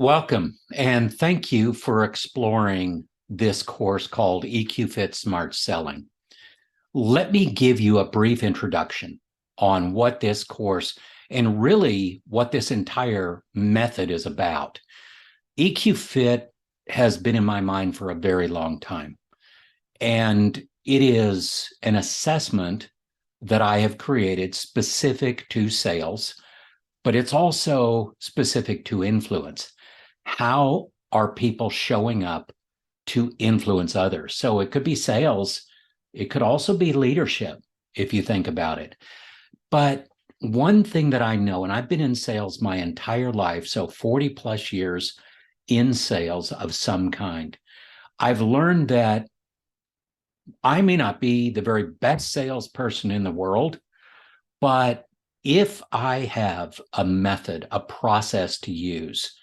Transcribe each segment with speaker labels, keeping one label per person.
Speaker 1: Welcome, and thank you for exploring this course called EQFIT Smart Selling. Let me give you a brief introduction on what this course and really what this entire method is about. EQFIT has been in my mind for a very long time, and it is an assessment that I have created specific to sales, but it's also specific to influence. How are people showing up to influence others? So it could be sales. It could also be leadership, if you think about it. But one thing that I know, and I've been in sales my entire life, so 40 plus years in sales of some kind, I've learned that I may not be the very best salesperson in the world, but if I have a method, a process to use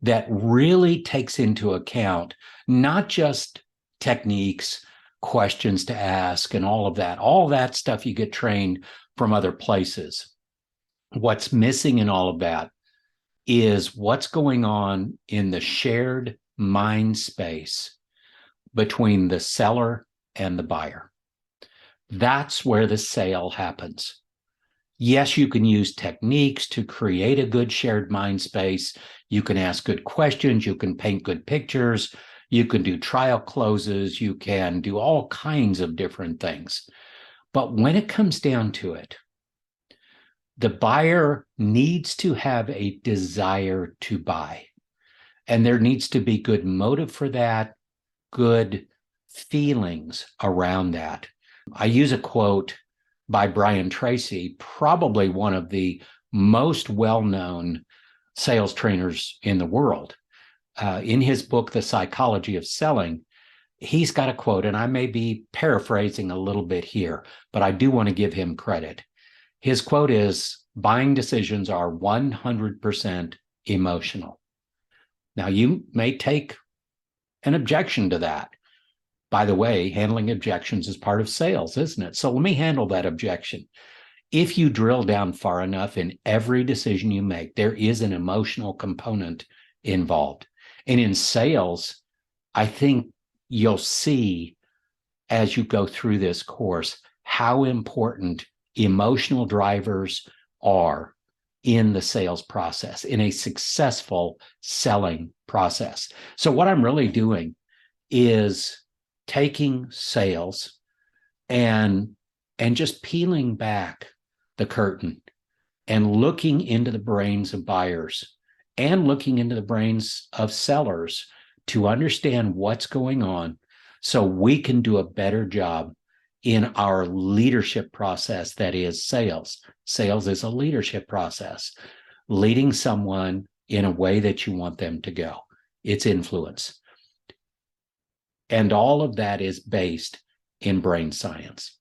Speaker 1: that really takes into account not just techniques, questions to ask, and all that stuff you get trained from other places. What's missing in all of that is what's going on in the shared mind space between the seller and the buyer. That's where the sale happens. Yes, you can use techniques to create a good shared mind space. You can ask good questions. You can paint good pictures. You can do trial closes. You can do all kinds of different things. But when it comes down to it, the buyer needs to have a desire to buy. And there needs to be good motive for that, good feelings around that. I use a quote by Brian Tracy, probably one of the most well-known sales trainers in the world. In his book, The Psychology of Selling, he's got a quote, and I may be paraphrasing a little bit here, but I do want to give him credit. His quote is, "Buying decisions are 100% emotional." Now, you may take an objection to that. By the way, handling objections is part of sales, isn't it? So let me handle that objection. If you drill down far enough in every decision you make, there is an emotional component involved. And in sales, I think you'll see as you go through this course how important emotional drivers are in the sales process, in a successful selling process. So what I'm really doing is taking sales and just peeling back the curtain and looking into the brains of buyers and looking into the brains of sellers to understand what's going on so we can do a better job in our leadership process that is sales. Sales is a leadership process, leading someone in a way that you want them to go. It's influence. And all of that is based in brain science.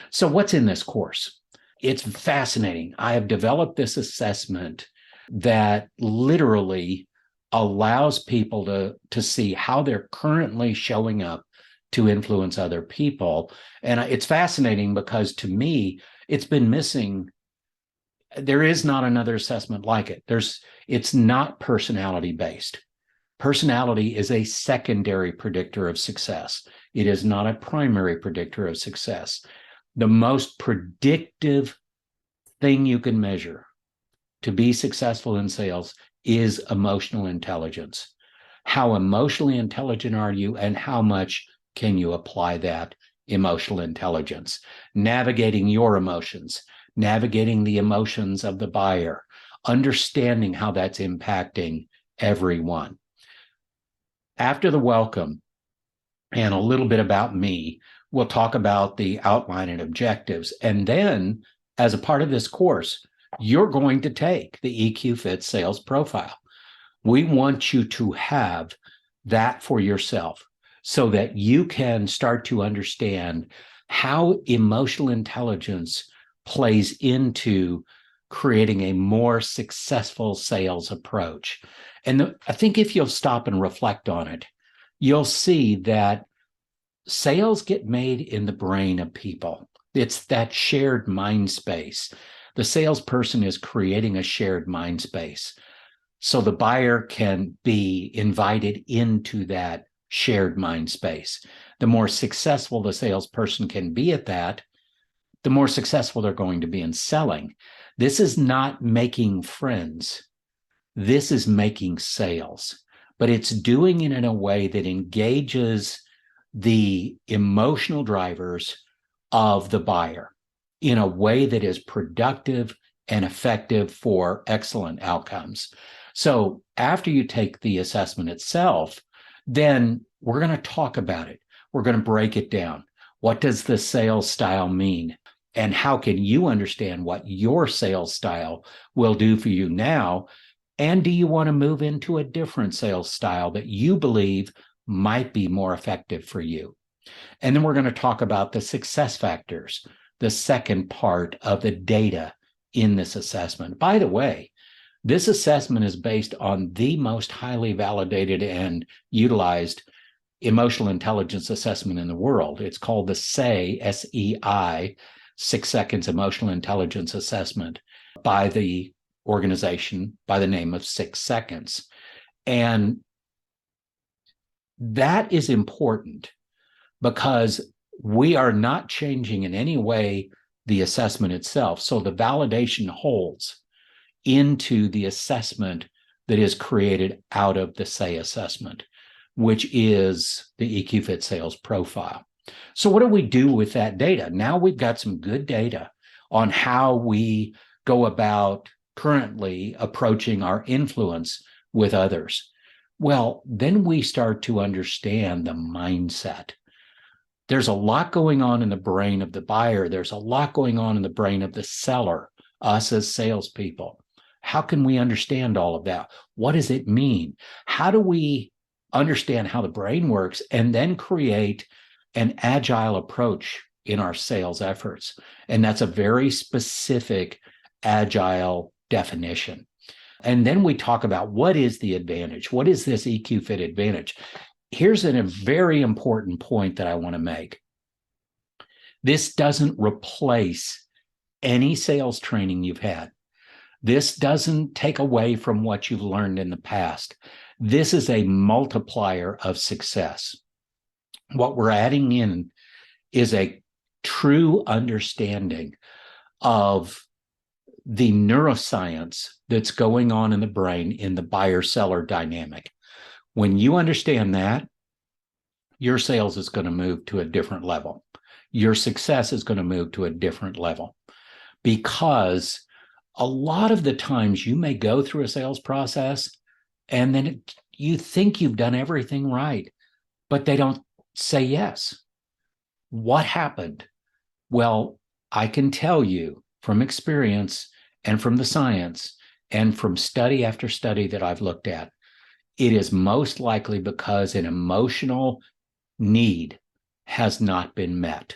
Speaker 1: So what's in this course? It's fascinating. I have developed this assessment that literally allows people to see how they're currently showing up to influence other people. And it's fascinating because to me, it's been missing. There is not another assessment like it. It's not personality based. Personality is a secondary predictor of success. It is not a primary predictor of success. The most predictive thing you can measure to be successful in sales is emotional intelligence. How emotionally intelligent are you, and how much can you apply that emotional intelligence? Navigating your emotions, navigating the emotions of the buyer, understanding how that's impacting everyone. After the welcome and a little bit about me, we'll talk about the outline and objectives. And then, as a part of this course, you're going to take the EQFIT sales profile. We want you to have that for yourself so that you can start to understand how emotional intelligence plays into creating a more successful sales approach. And I think if you'll stop and reflect on it, you'll see that sales get made in the brain of people. It's that shared mind space. The salesperson is creating a shared mind space. so the buyer can be invited into that shared mind space. The more successful the salesperson can be at that, the more successful they're going to be in selling. This is not making friends. This is making sales, but it's doing it in a way that engages the emotional drivers of the buyer in a way that is productive and effective for excellent outcomes. So after you take the assessment itself, then we're going to talk about it. We're going to break it down. What does the sales style mean? And how can you understand what your sales style will do for you now? And do you want to move into a different sales style that you believe might be more effective for you? And then we're going to talk about the success factors, the second part of the data in this assessment. By the way, this assessment is based on the most highly validated and utilized emotional intelligence assessment in the world. It's called the SEI, S-E-I, 6 Seconds Emotional Intelligence Assessment, by the organization by the name of 6 Seconds. And that is important because we are not changing in any way the assessment itself. So the validation holds into the assessment that is created out of the SEI assessment, which is the EQFIT sales profile. So what do we do with that data? Now we've got some good data on how we go about currently approaching our influence with others. Well, then we start to understand the mindset. There's a lot going on in the brain of the buyer. There's a lot going on in the brain of the seller, us as salespeople. How can we understand all of that? What does it mean? How do we understand how the brain works and then create an agile approach in our sales efforts? And that's a very specific agile definition. And then we talk about what is the advantage? What is this EQFIT advantage? Here's a very important point that I want to make. This doesn't replace any sales training you've had. This doesn't take away from what you've learned in the past. This is a multiplier of success. What we're adding in is a true understanding of the neuroscience that's going on in the brain in the buyer-seller dynamic. When you understand that, your sales is going to move to a different level. Your success is going to move to a different level, because a lot of the times you may go through a sales process and then you think you've done everything right, but they don't say yes. What happened? Well, I can tell you from experience and from the science and from study after study that I've looked at, it is most likely because an emotional need has not been met.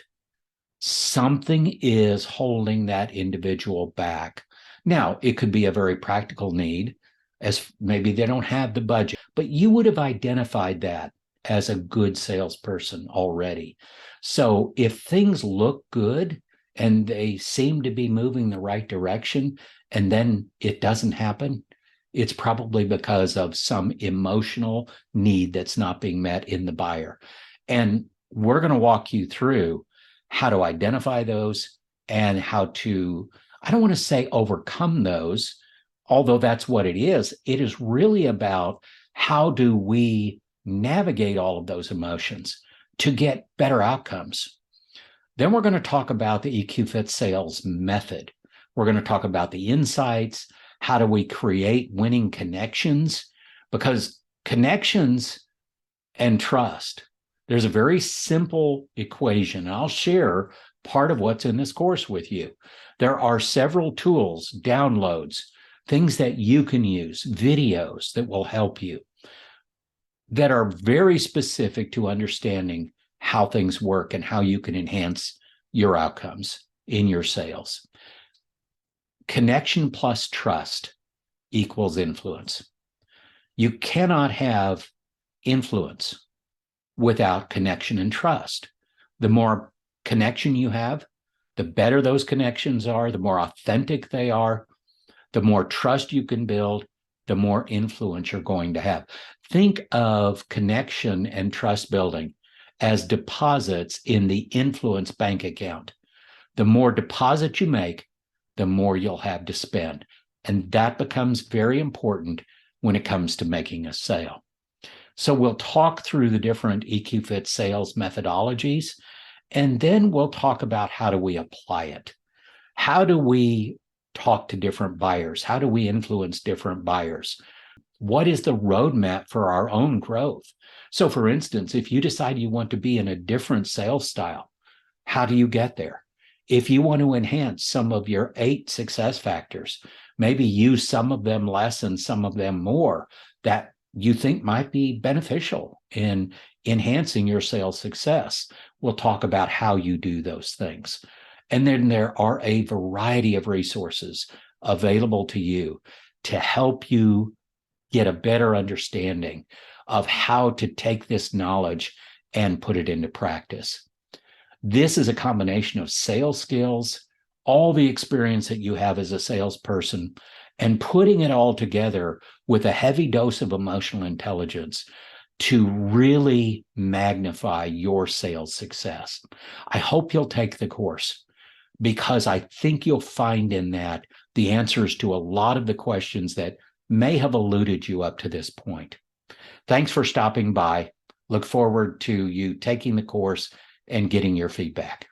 Speaker 1: Something is holding that individual back. Now, it could be a very practical need, as maybe they don't have the budget, but you would have identified that as a good salesperson already. So if things look good and they seem to be moving the right direction, and then it doesn't happen, it's probably because of some emotional need that's not being met in the buyer. And we're going to walk you through how to identify those and how to, I don't want to say overcome those, although that's what it is. It is really about how do we navigate all of those emotions to get better outcomes. Then we're going to talk about the EQFIT sales method. We're going to talk about the insights. How do we create winning connections? Because connections and trust, there's a very simple equation. I'll share part of what's in this course with you. There are several tools, downloads, things that you can use, videos that will help you, that are very specific to understanding how things work and how you can enhance your outcomes in your sales. Connection plus trust equals influence. You cannot have influence without connection and trust. The more connection you have, the better those connections are, the more authentic they are, the more trust you can build, the more influence you're going to have. Think of connection and trust building as deposits in the influence bank account. The more deposits you make, the more you'll have to spend. And that becomes very important when it comes to making a sale. So we'll talk through the different EQFIT sales methodologies, and then we'll talk about how do we apply it. How do we talk to different buyers? How do we influence different buyers? What is the roadmap for our own growth? So, for instance, if you decide you want to be in a different sales style, how do you get there? If you want to enhance some of your 8 success factors, maybe use some of them less and some of them more that you think might be beneficial in enhancing your sales success. We'll talk about how you do those things. And then there are a variety of resources available to you to help you get a better understanding of how to take this knowledge and put it into practice. This is a combination of sales skills, all the experience that you have as a salesperson, and putting it all together with a heavy dose of emotional intelligence to really magnify your sales success. I hope you'll take the course, because I think you'll find in that the answers to a lot of the questions that may have eluded you up to this point. Thanks for stopping by. Look forward to you taking the course and getting your feedback.